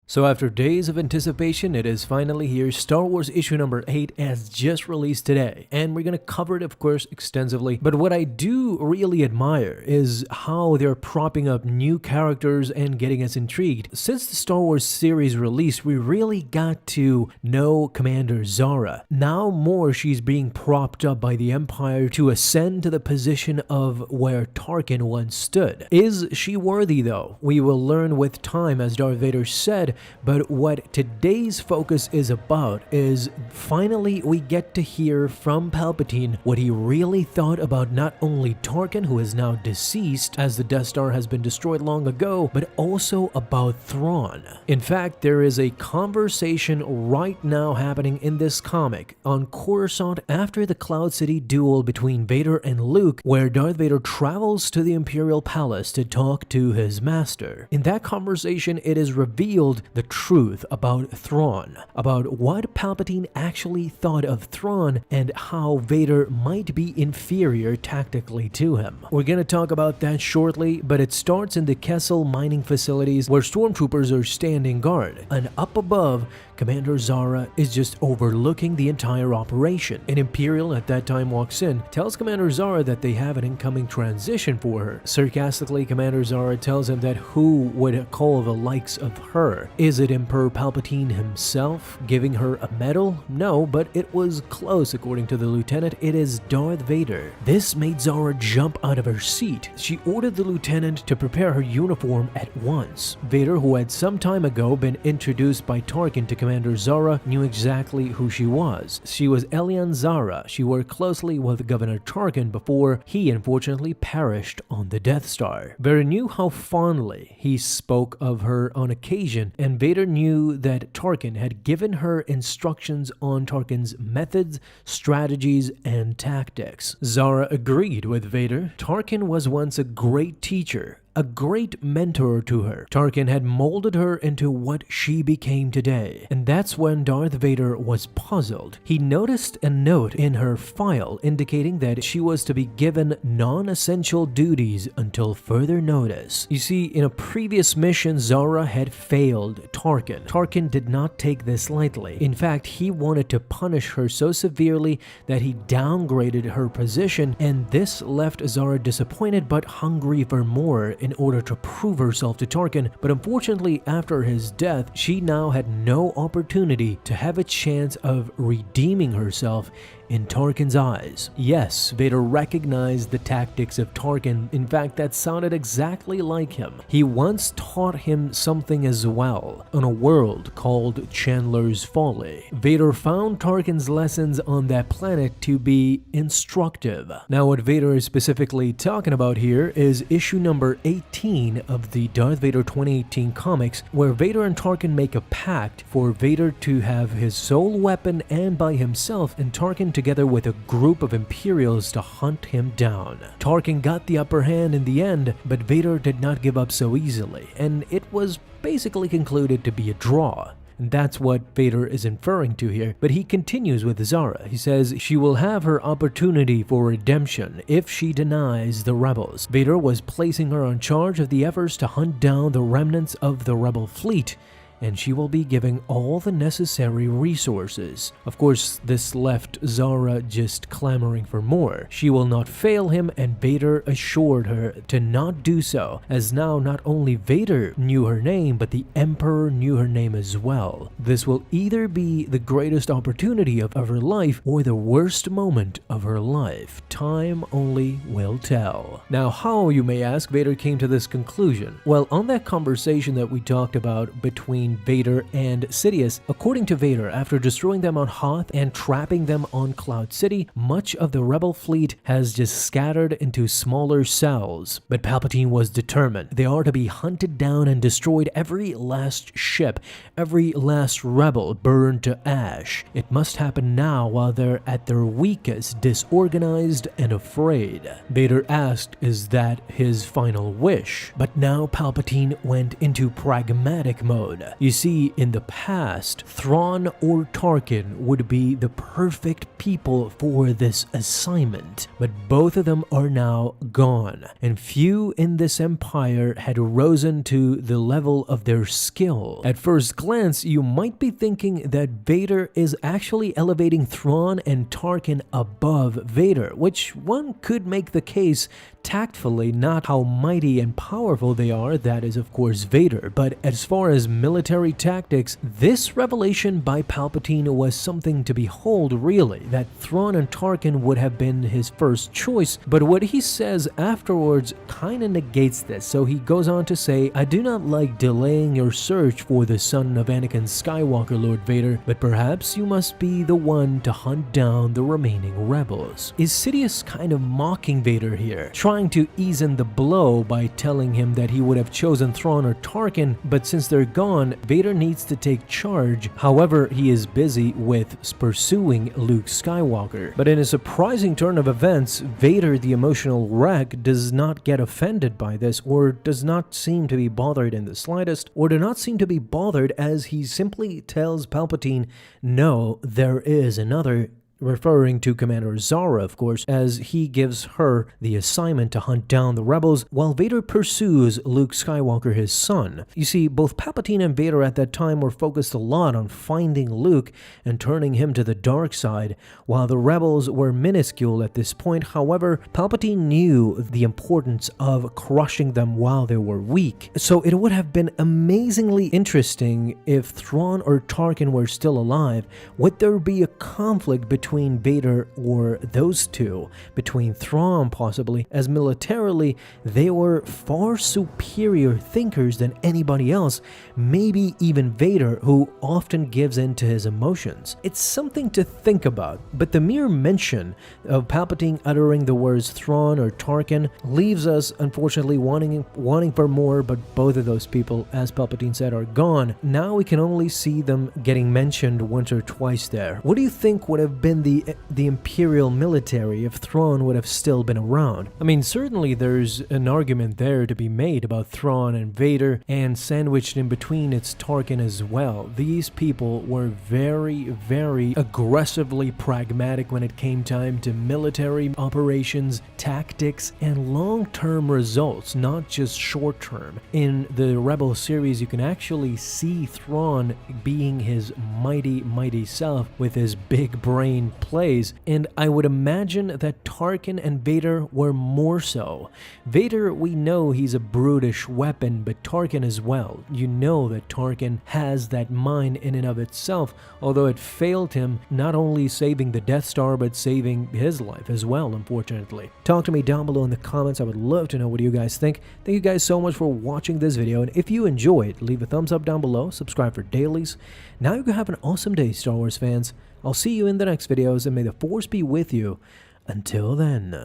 So after days of anticipation, it is finally here. Star Wars issue number 8 has just released today, and we're going to cover it, of course, extensively. But what I do really admire is how they're propping up new characters and getting us intrigued. Since the Star Wars series release, we really got to know Commander Zara. Now more, she's being propped up by the Empire to ascend to the position of where Tarkin once stood. Is she worthy, though? We will learn with time, as Darth Vader said. But what today's focus is about is finally we get to hear from Palpatine what he really thought about not only Tarkin, who is now deceased as the Death Star has been destroyed long ago, but also about Thrawn. In fact, there is a conversation right now happening in this comic on Coruscant after the Cloud City duel between Vader and Luke, where Darth Vader travels to the Imperial Palace to talk to his master. In that conversation, it is revealed the truth about Thrawn, about what Palpatine actually thought of Thrawn and how Vader might be inferior tactically to him. We're going to talk about that shortly, but it starts in the Kessel mining facilities where stormtroopers are standing guard, and up above, Commander Zara is just overlooking the entire operation. An Imperial at that time walks in, tells Commander Zara that they have an incoming transition for her. Sarcastically, Commander Zara tells him that who would call the likes of her? Is it Emperor Palpatine himself giving her a medal? No, but it was close according to the lieutenant. It is Darth Vader. This made Zara jump out of her seat. She ordered the lieutenant to prepare her uniform at once. Vader, who had some time ago been introduced by Tarkin to Commander Zara, knew exactly who she was. She was Elian Zara. She worked closely with Governor Tarkin before he unfortunately perished on the Death Star. Vader knew how fondly he spoke of her on occasion, and Vader knew that Tarkin had given her instructions on Tarkin's methods, strategies, and tactics. Zara agreed with Vader. Tarkin was once a great teacher, a great mentor to her. Tarkin had molded her into what she became today. And that's when Darth Vader was puzzled. He noticed a note in her file indicating that she was to be given non-essential duties until further notice. You see, in a previous mission, Zara had failed Tarkin. Tarkin did not take this lightly. In fact, he wanted to punish her so severely that he downgraded her position, and this left Zara disappointed but hungry for more in order to prove herself to Tarkin. But unfortunately, after his death, she now had no opportunity to have a chance of redeeming herself in Tarkin's eyes. Yes, Vader recognized the tactics of Tarkin. In fact, that sounded exactly like him. He once taught him something as well, on a world called Chandler's Folly. Vader found Tarkin's lessons on that planet to be instructive. Now, what Vader is specifically talking about here is issue number 18 of the Darth Vader 2018 comics, where Vader and Tarkin make a pact for Vader to have his sole weapon and by himself, and Tarkin together with a group of Imperials to hunt him down. Tarkin got the upper hand in the end, but Vader did not give up so easily, and it was basically concluded to be a draw. And that's what Vader is inferring to here. But he continues with Zara. He says she will have her opportunity for redemption if she denies the rebels. Vader was placing her in charge of the efforts to hunt down the remnants of the rebel fleet, and she will be giving all the necessary resources. Of course, this left Zara just clamoring for more. She will not fail him, and Vader assured her to not do so, as now not only Vader knew her name, but the Emperor knew her name as well. This will either be the greatest opportunity of her life or the worst moment of her life. Time only will tell. Now, how, you may ask, Vader came to this conclusion? Well, on that conversation that we talked about between Vader and SIDIOUS, according to Vader, after destroying them on Hoth and trapping them on Cloud City, much of the rebel fleet has just scattered into smaller cells. But Palpatine was determined. They are to be hunted down and destroyed, every last ship, every last rebel burned to ash. It must happen now while they're at their weakest, disorganized and afraid. Vader asked, is that his final wish? But now Palpatine went into pragmatic mode. You see, in the past, Thrawn or Tarkin would be the perfect people for this assignment, but both of them are now gone, and few in this empire had risen to the level of their skill. At first glance, you might be thinking that Vader is actually elevating Thrawn and Tarkin above Vader, which one could make the case tactfully, not how mighty and powerful they are, that is of course Vader, but as far as military tactics, this revelation by Palpatine was something to behold really, that Thrawn and Tarkin would have been his first choice, but what he says afterwards kinda negates this, so he goes on to say, "I do not like delaying your search for the son of Anakin Skywalker, Lord Vader, but perhaps you must be the one to hunt down the remaining rebels." Is Sidious kind of mocking Vader here, trying to ease in the blow by telling him that he would have chosen Thrawn or Tarkin, but since they're gone, Vader needs to take charge. However, he is busy with pursuing Luke Skywalker. But in a surprising turn of events, Vader, the emotional wreck, does not get offended by this, or does not seem to be bothered in the slightest, or do not seem to be bothered as he simply tells Palpatine, "No, there is another," referring to Commander Zara, of course, as he gives her the assignment to hunt down the rebels while Vader pursues Luke Skywalker, his son. You see, both Palpatine and Vader at that time were focused a lot on finding Luke and turning him to the dark side, while the rebels were minuscule at this point. However, Palpatine knew the importance of crushing them while they were weak. So it would have been amazingly interesting if Thrawn or Tarkin were still alive. Would there be a conflict between Vader or those two, between Thrawn possibly, as militarily they were far superior thinkers than anybody else, maybe even Vader, who often gives in to his emotions. It's something to think about, but the mere mention of Palpatine uttering the words Thrawn or Tarkin leaves us unfortunately wanting for more, but both of those people, as Palpatine said, are gone. Now we can only see them getting mentioned once or twice there. What do you think would have been the Imperial military if Thrawn would have still been around? I mean, certainly there's an argument there to be made about Thrawn and Vader, and sandwiched in between it's Tarkin as well. These people were very, very aggressively pragmatic when it came time to military operations, tactics, and long-term results, not just short-term. In the Rebel series, you can actually see Thrawn being his mighty, mighty self with his big brain plays, and I would imagine that Tarkin and Vader were more so. Vader, we know he's a brutish weapon, but Tarkin as well. You know that Tarkin has that mind in and of itself, although it failed him not only saving the Death Star, but saving his life as well, unfortunately. Talk to me down below in the comments. I would love to know what you guys think. Thank you guys so much for watching this video, and if you enjoyed, leave a thumbs up down below, subscribe for dailies. Now you can have an awesome day, Star Wars fans. I'll see you in the next videos, and may the Force be with you. Until then.